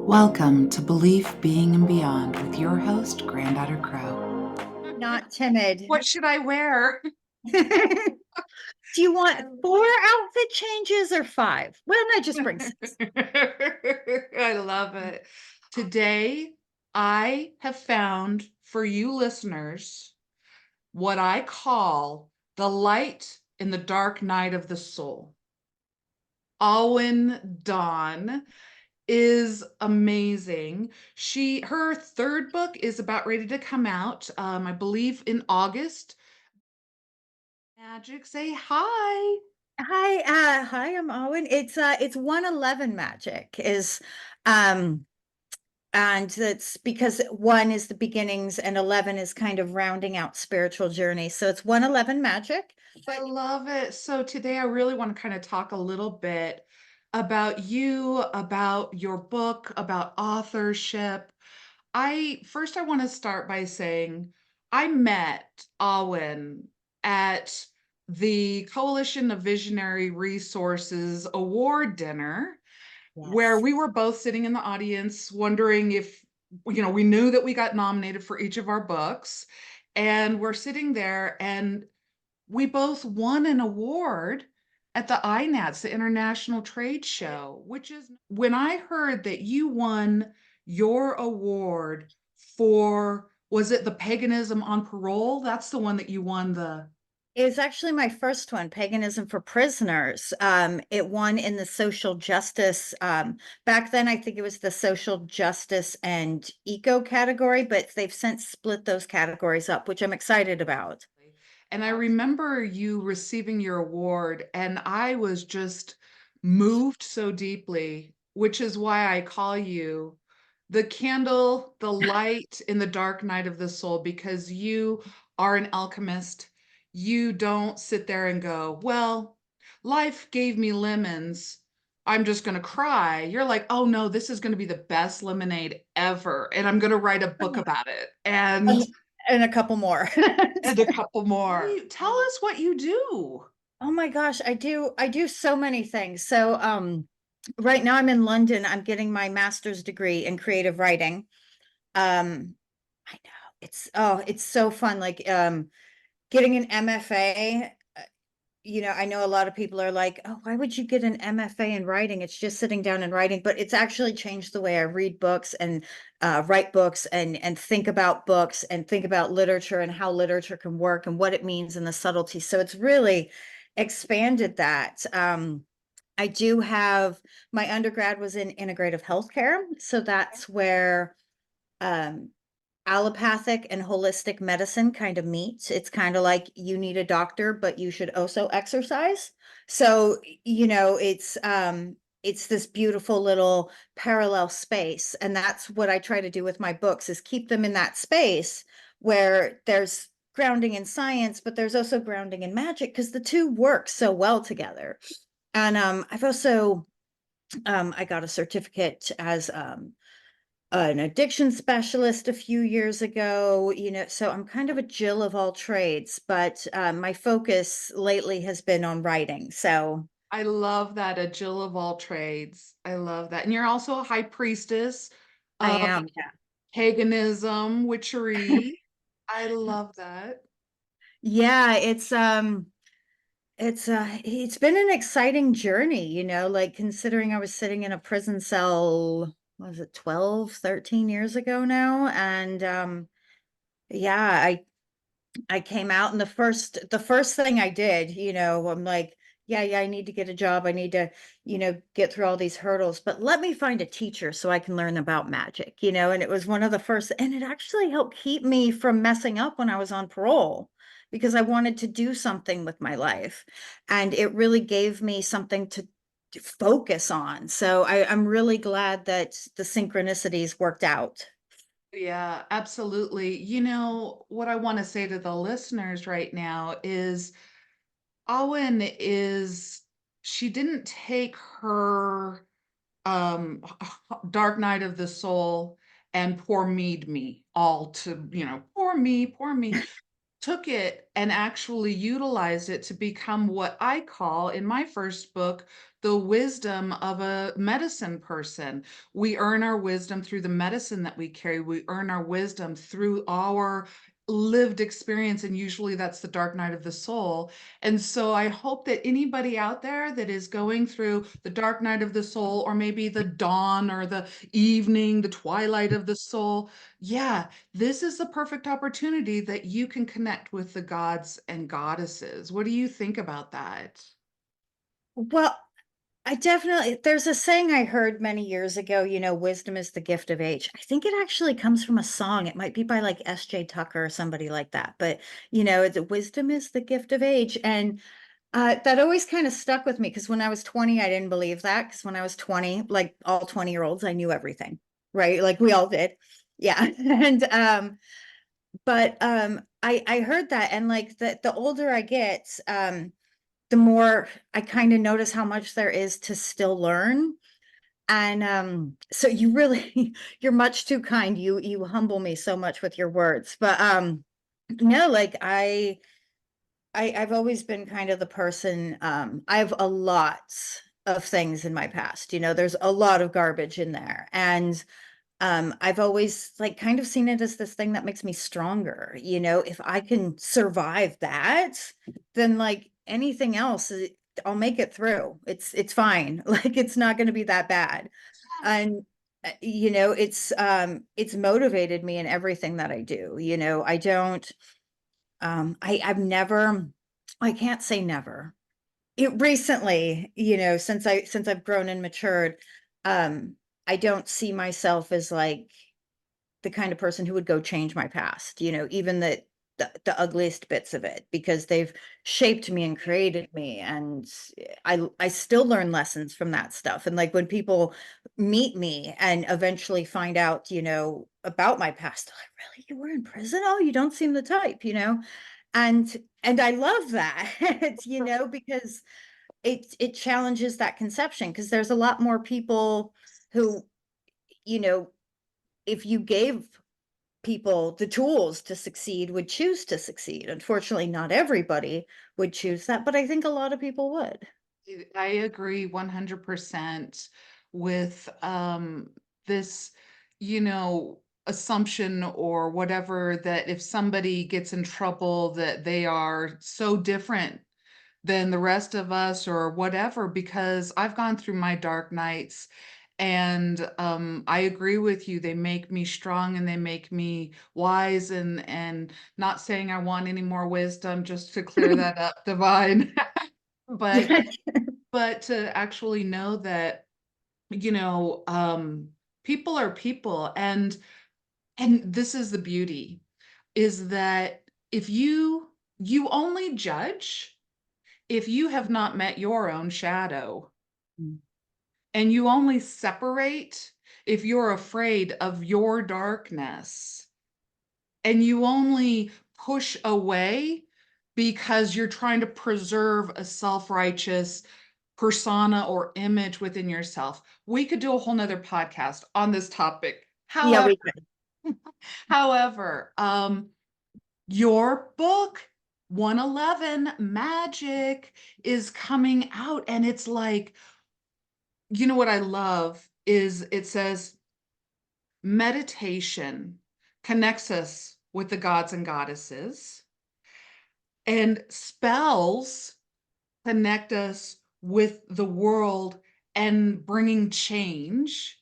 Welcome to Belief, Being, and Beyond with your host, Granddaughter Crow. Not timid. What should I wear? Do you want 4 outfit changes or 5? Why don't I just bring 6? I love it. Today, I have found for you listeners what I call the light in the dark night of the soul. Awyn Dawn is amazing. Her third book is about ready to come out, I believe in August. Magic, say hi. Hi, I'm Owen. It's 111 magic is um and that's because 1 is the beginnings and 11 is kind of rounding out spiritual journey. So it's 111 magic. I love it. So today I really want to kind of talk a little bit about you, about your book, about authorship. I want to start by saying I met Awyn at the Coalition of Visionary Resources award dinner, where Yes. we were both sitting in the audience wondering if, we knew that we got nominated for each of our books, and we're sitting there and we both won an award at the INATS, the International Trade Show, which is when I heard that you won your award for, was it the Paganism on Parole? That's the one that you won the. It's actually my first one, Paganism for Prisoners. It won in the social justice. Back then, I think it was the social justice and eco category, but they've since split those categories up, which I'm excited about. And I remember you receiving your award, and I was just moved so deeply, which is why I call you the candle, the light in the dark night of the soul, because you are an alchemist. You don't sit there and go, well, life gave me lemons. I'm just going to cry. You're like, oh no, this is going to be the best lemonade ever. And I'm going to write a book about it. And a couple more. And a couple more. Tell us what you do. Oh my gosh, I do so many things. So right now I'm in London. I'm getting my master's degree in creative writing. I know it's so fun. Like getting an MFA. I know a lot of people are like, oh, why would you get an MFA in writing? It's just sitting down and writing, but it's actually changed the way I read books and write books and think about books and think about literature and how literature can work and what it means and the subtlety. So it's really expanded that. I do have my undergrad was in integrative healthcare, so that's where um, allopathic and holistic medicine kind of meets. It's kind of like you need a doctor, but you should also exercise. So, it's this beautiful little parallel space. And that's what I try to do with my books is keep them in that space where there's grounding in science, but there's also grounding in magic because the two work so well together. And I've also I got a certificate as an addiction specialist a few years ago, so I'm kind of a Jill of all trades, but my focus lately has been on writing. So I love that, a Jill of all trades. I love that. And you're also a high priestess I of am. paganism, witchery. I love that. Yeah, it's been an exciting journey, like considering I was sitting in a prison cell, what was it 12, 13 years ago now? And yeah, I came out and the first thing I did, I'm like, yeah, I need to get a job. I need to, get through all these hurdles, but let me find a teacher so I can learn about magic, and it was one of the first, and it actually helped keep me from messing up when I was on parole because I wanted to do something with my life. And it really gave me something to focus on. So I'm really glad that the synchronicities worked out. Yeah, absolutely. What I want to say to the listeners right now is Owen she didn't take her Dark Night of the Soul and poor me all to, poor me. took it and actually utilized it to become what I call in my first book, the wisdom of a medicine person. We earn our wisdom through the medicine that we carry. We earn our wisdom through our lived experience, and usually that's the dark night of the soul. And so I hope that anybody out there that is going through the dark night of the soul, or maybe the dawn or the evening, the twilight of the soul, yeah, this is the perfect opportunity that you can connect with the gods and goddesses. What do you think about that? Well, I definitely, there's a saying I heard many years ago, wisdom is the gift of age. I think it actually comes from a song. It might be by like S.J. Tucker or somebody like that. But, wisdom is the gift of age. And that always kind of stuck with me because when I was 20, I didn't believe that. Because when I was 20, like all 20-year-olds, I knew everything, right? Like we all did. Yeah. I heard that. And like the older I get, the more I kind of notice how much there is to still learn. And so you really, you're much too kind. You humble me so much with your words. But no, like I've always been kind of the person, I have a lot of things in my past, there's a lot of garbage in there. And I've always like kind of seen it as this thing that makes me stronger. If I can survive that, then like anything else, I'll make it through. It's fine. Like it's not going to be that bad. And it's motivated me in everything that I do. I don't I've never, I can't say never. It recently, since I've grown and matured, um, I don't see myself as like the kind of person who would go change my past, even the ugliest bits of it, because they've shaped me and created me. And I still learn lessons from that stuff. And like when people meet me and eventually find out, about my past, they're like, really, you were in prison? Oh, you don't seem the type, and I love that, because it challenges that conception, because there's a lot more people who, you know, if you gave people the tools to succeed, would choose to succeed. Unfortunately, not everybody would choose that, but I think a lot of people would. I agree 100% with this, assumption or whatever, that if somebody gets in trouble, that they are so different than the rest of us or whatever, because I've gone through my dark nights, and I agree with you. They make me strong and they make me wise, and not saying I want any more wisdom, just to clear that up, Divine. But to actually know that, you know, um, people are people, and this is the beauty, is that if you only judge if you have not met your own shadow, Mm. and you only separate if you're afraid of your darkness, and you only push away because you're trying to preserve a self-righteous persona or image within yourself. We could do a whole nother podcast on this topic. Yeah, However, we could. however, your book 111 Magic is coming out, and it's like, what I love is it says meditation connects us with the gods and goddesses, and spells connect us with the world and bringing change.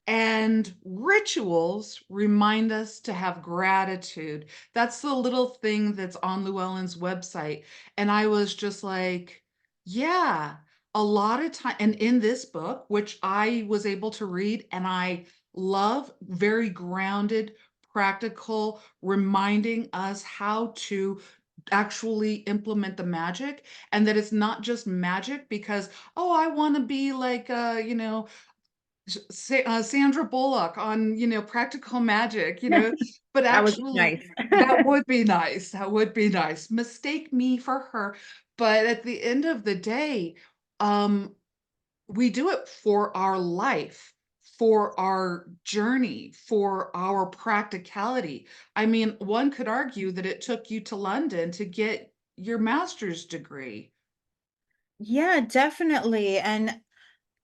And rituals remind us to have gratitude. That's the little thing that's on Llewellyn's website. And I was just like, yeah, a lot of time. And in this book, which I was able to read, and I love, very grounded, practical, reminding us how to actually implement the magic, and that it's not just magic because, oh, I want to be like, Sandra Bullock on, Practical Magic, but That was actually nice. that would be nice. That would be nice. Mistake me for her. But at the end of the day, um, we do it for our life, for our journey, for our practicality. I mean, one could argue that it took you to London to get your master's degree. Yeah, definitely. And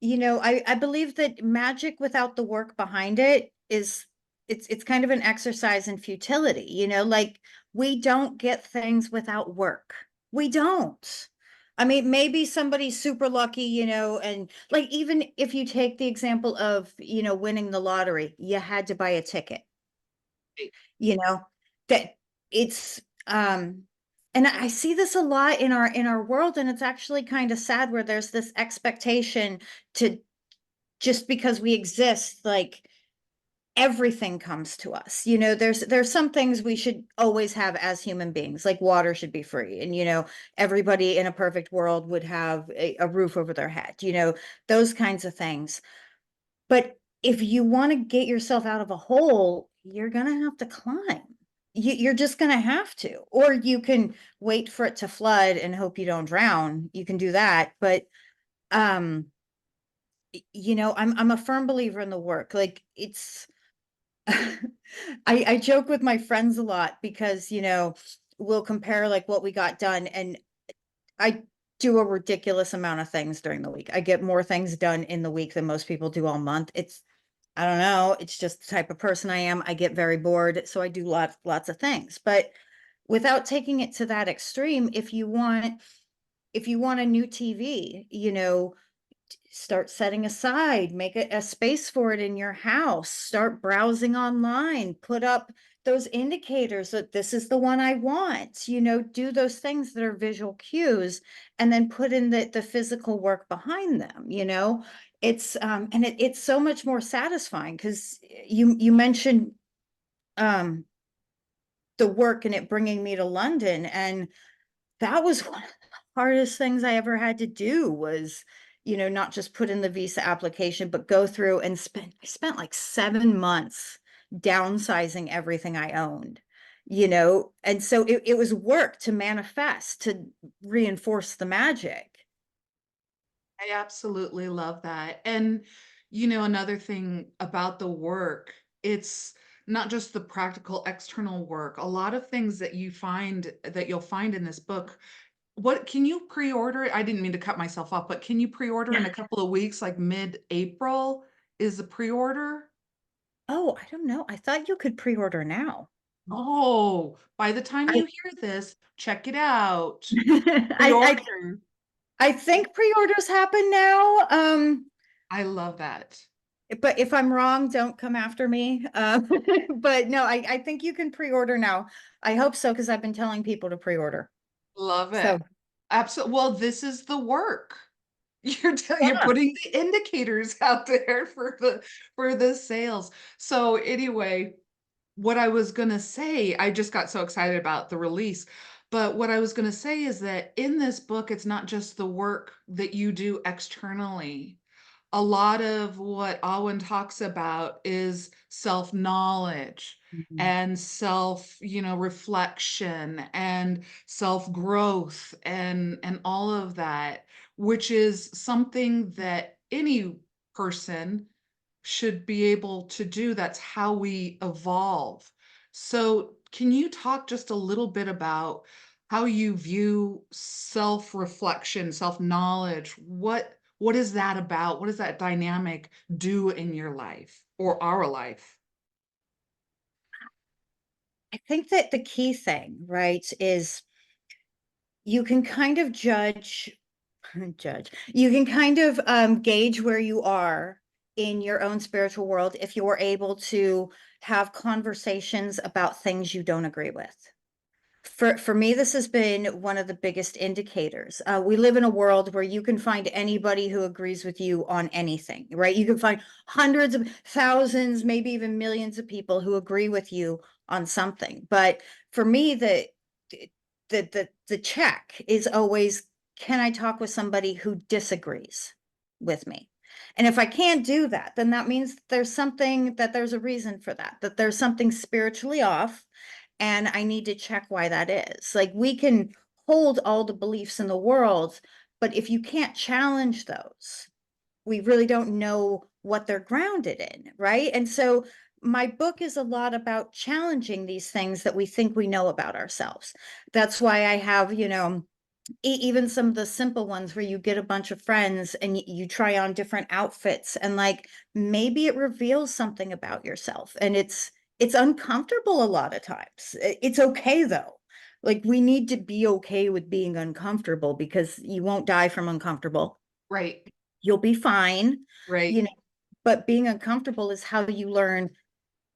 I believe that magic without the work behind it is it's kind of an exercise in futility, like we don't get things without work. We don't. I mean, maybe somebody's super lucky, and like even if you take the example of, winning the lottery, you had to buy a ticket, you know, that it's and I see this a lot in our world, and it's actually kind of sad where there's this expectation to just because we exist, like everything comes to us. There's some things we should always have as human beings, like water should be free, and everybody in a perfect world would have a roof over their head, those kinds of things. But if you want to get yourself out of a hole, you're gonna have to climb. You're just gonna have to, or you can wait for it to flood and hope you don't drown. You can do that, but um I'm a firm believer in the work. Like it's I joke with my friends a lot because, we'll compare like what we got done, and I do a ridiculous amount of things during the week. I get more things done in the week than most people do all month. I don't know, it's just the type of person I am. I get very bored, so I do lots of things. But without taking it to that extreme, if you want a new TV, start setting aside, make a space for it in your house, start browsing online, put up those indicators that this is the one I want, do those things that are visual cues, and then put in the physical work behind them. It's so much more satisfying because you mentioned um the work and it bringing me to London, and that was one of the hardest things I ever had to do was, not just put in the visa application, but go through and I spent like 7 months downsizing everything I owned, and so it was work to manifest, to reinforce the magic. I absolutely love that. And, another thing about the work, it's not just the practical external work. A lot of things that you'll find in this book. What can you pre-order it? I didn't mean to cut myself off, but can you pre-order in a couple of weeks, like mid-April is the pre-order? Oh, I don't know. I thought you could pre-order now. Oh, by the time I you hear this, check it out. I Pre-order. I think pre-orders happen now. I love that. But if I'm wrong, don't come after me. But no, I think you can pre-order now. I hope so, because I've been telling people to pre-order. Love So it. Absolutely. Well, this is the work. You're yeah. putting the indicators out there for the sales. So anyway, what I was gonna say, I just got so excited about the release. But what I was gonna say is that in this book, it's not just the work that you do externally. A lot of what Awyn talks about is self-knowledge Mhm. and reflection and self-growth and all of that, which is something that any person should be able to do. That's how we evolve. So, can you talk just a little bit about how you view self-reflection, self-knowledge? What is that about? What does that dynamic do in your life or our life? I think that the key thing, right, is you can kind of you can kind of gauge where you are in your own spiritual world if you're able to have conversations about things you don't agree with. For me, this has been one of the biggest indicators. We live in a world where you can find anybody who agrees with you on anything, right? You can find hundreds of thousands, maybe even millions of people who agree with you on something. But for me, the check is always, can I talk with somebody who disagrees with me? And if I can't do that, then that means there's a reason for that, that there's something spiritually off, and I need to check why that is. Like we can hold all the beliefs in the world, but if you can't challenge those, we really don't know what they're grounded in, right? And so my book is a lot about challenging these things that we think we know about ourselves. That's why I have, even some of the simple ones where you get a bunch of friends and you try on different outfits, and like maybe it reveals something about yourself, and it's uncomfortable a lot of times. It's okay though. Like we need to be okay with being uncomfortable, because you won't die from uncomfortable. Right. You'll be fine, you Right. know, but being uncomfortable is how you learn,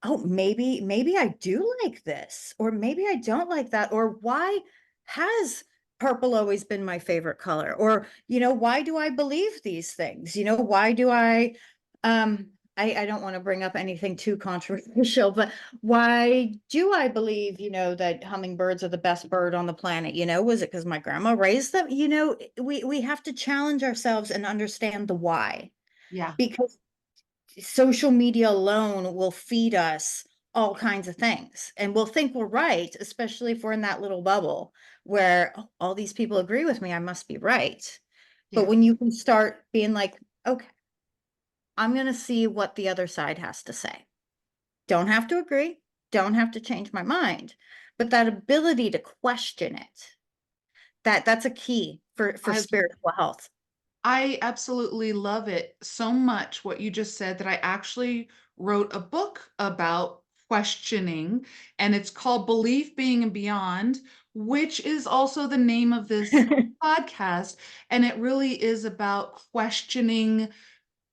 oh, maybe I do like this, or maybe I don't like that, or why has purple always been my favorite color? Or, why do I believe these things? Why do I don't want to bring up anything too controversial, but why do I believe, that hummingbirds are the best bird on the planet? Was it because my grandma raised them? We have to challenge ourselves and understand the why, Yeah. because social media alone will feed us all kinds of things, and we'll think we're right, especially if we're in that little bubble where, "Oh, all these people agree with me, I must be right." But Yeah. when you can start being like, okay, I'm going to see what the other side has to say. Don't have to agree, don't have to change my mind, but that ability to question it, that's a key for I spiritual health. I absolutely love it so much what you just said that I actually wrote a book about questioning, and it's called Belief Being and Beyond, which is also the name of this podcast. And it really is about questioning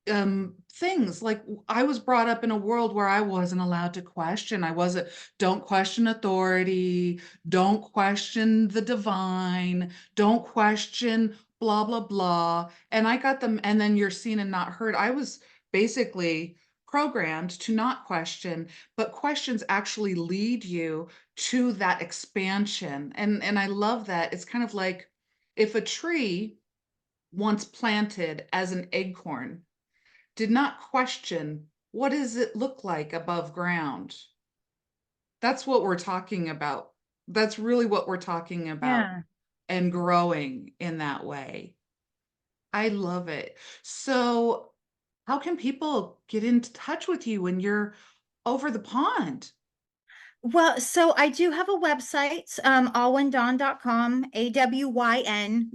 things. Like I was brought up in a world where I wasn't allowed to question. I wasn't, don't question authority, don't question the divine, don't question blah blah blah. And I got them, and then you're seen and not heard. I was basically programmed to not question, but questions actually lead you to that expansion. And I love that. It's kind of like if a tree once planted as an acorn did not question, what does it look like above ground? That's what we're talking about. That's really what we're talking about, Yeah. and growing in that way. I love it. So, how can people get in touch with you when you're over the pond? Well, so I do have a website, awyndawn.com, AWYNDAWN.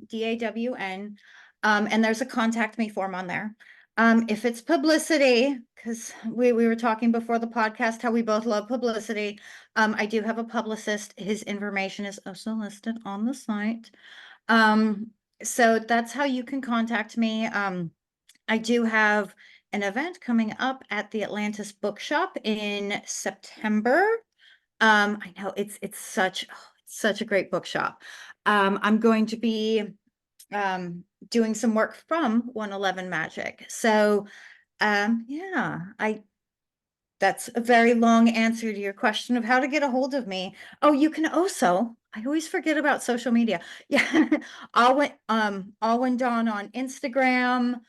And there's a contact me form on there. If it's publicity, because we were talking before the podcast how we both love publicity. I do have a publicist. His information is also listed on the site. So that's how you can contact me. I do have an event coming up at the Atlantis Bookshop in September. I know it's such a great bookshop. I'm going to be doing some work from 111 Magic. So yeah, I that's a very long answer to your question of how to get a hold of me. Oh, you can also, I always forget about social media. Yeah, Alwyn Dawn on Instagram,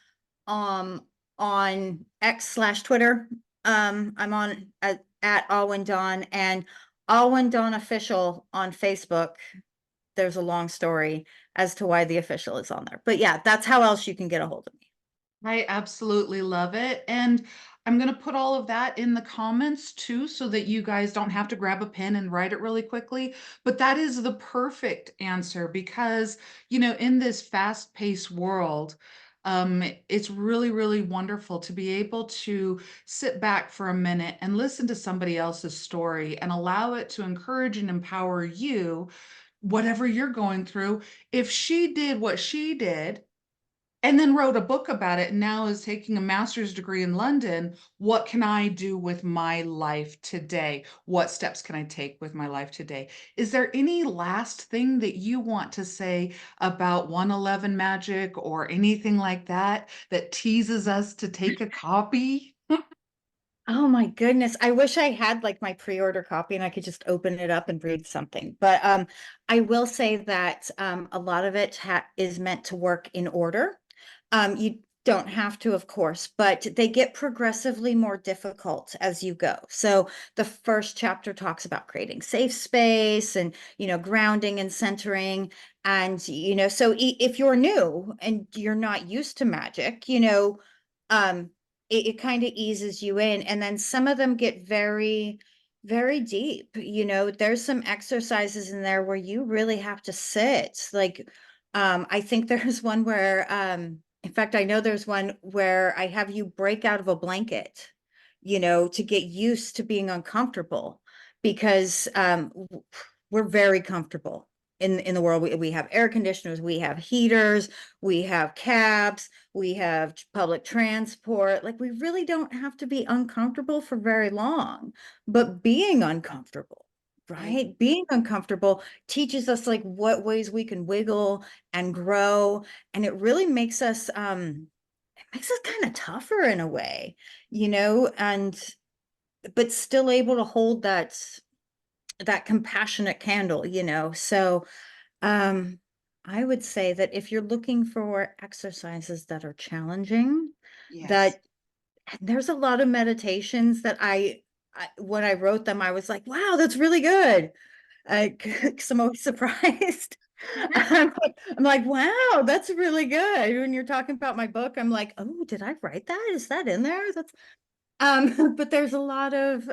um, on X/Twitter. I'm on at Awyn Dawn, and Awyn Dawn Official on Facebook. There's a long story as to why the official is on there. But yeah, that's how else you can get a hold of me. I absolutely love it. And I'm going to put all of that in the comments too, so that you guys don't have to grab a pen and write it really quickly. But that is the perfect answer because, in this fast-paced world, it's really, really wonderful to be able to sit back for a minute and listen to somebody else's story and allow it to encourage and empower you, whatever you're going through. If she did what she did, and then wrote a book about it and now is taking a master's degree in London. What can I do with my life today? What steps can I take with my life today? Is there any last thing that you want to say about 111 Magic or anything like that that teases us to take a copy? Oh my goodness. I wish I had like my pre-order copy and I could just open it up and read something. But I will say that a lot of it is meant to work in order. You don't have to, of course, but they get progressively more difficult as you go. So the first chapter talks about creating safe space and, grounding and centering. And, so if you're new and you're not used to magic, um, it kind of eases you in. And then some of them get very, very deep. You know, there's some exercises in there where you really have to sit. Like, I think there's one where, in fact, I know there's one where I have you break out of a blanket, you know, to get used to being uncomfortable because we're very comfortable in the world. We have air conditioners, we have heaters, we have cabs, we have public transport. Like we really don't have to be uncomfortable for very long, but being uncomfortable, right? Being uncomfortable teaches us like what ways we can wiggle and grow. And it really makes us kind of tougher in a way, you know, and but still able to hold that compassionate candle, you know. So I would say that if you're looking for exercises that are challenging, Yes. that there's a lot of meditations that when I wrote them, I was like, wow, that's really good. Cause I'm always surprised. I'm like, wow, that's really good. When you're talking about my book, I'm like, oh, did I write that? Is that in there? That's but there's a lot of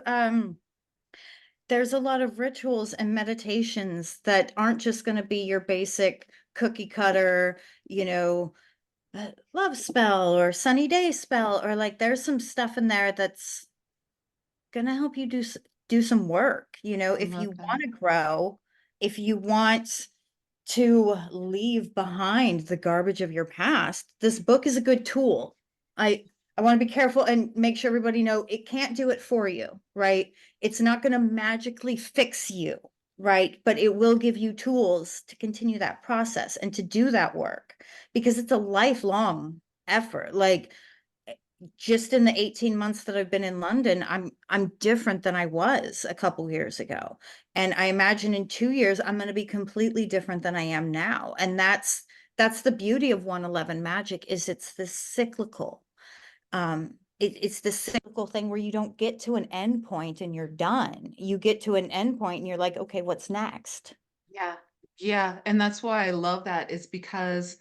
rituals and meditations that aren't just going to be your basic cookie cutter, you know, love spell or sunny day spell, or like there's some stuff in there that's going to help you do some work, you know, I if you love want that. to grow, if you want to leave behind the garbage of your past, this book is a good tool. I want to be careful and make sure everybody know it can't do it for you, right? It's not going to magically fix you, right? But it will give you tools to continue that process and to do that work because it's a lifelong effort. Like just in the 18 months that I've been in London, I'm different than I was a couple years ago. And I imagine in 2 years, I'm going to be completely different than I am now. And that's the beauty of 111 magic is it's this cyclical. It's this cyclical thing where you don't get to an end point and you're done. You get to an end point and you're like, okay, what's next? Yeah. Yeah. And that's why I love that is because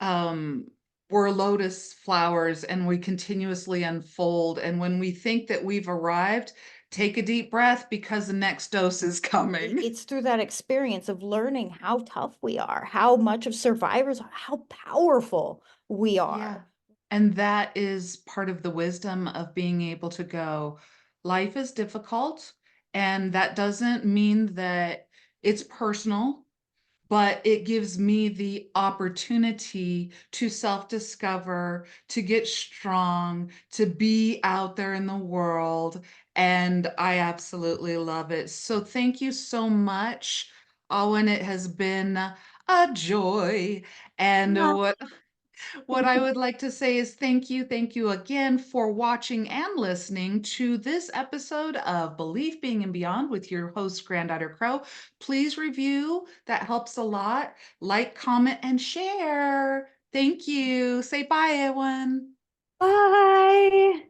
um, we're lotus flowers and we continuously unfold. And when we think that we've arrived, take a deep breath because the next dose is coming. It's through that experience of learning how tough we are, how much of survivors, how powerful we Yeah. are. And that is part of the wisdom of being able to go, life is difficult. And that doesn't mean that it's personal, but it gives me the opportunity to self-discover, to get strong, to be out there in the world. And I absolutely love it. So thank you so much, Owen. It has been a joy. And Ah, what I would like to say is thank you again for watching and listening to this episode of Belief Being and Beyond with your host, Granddaughter Crow. Please review, that helps a lot. Like, comment, and share. Thank you. Say bye, everyone. bye.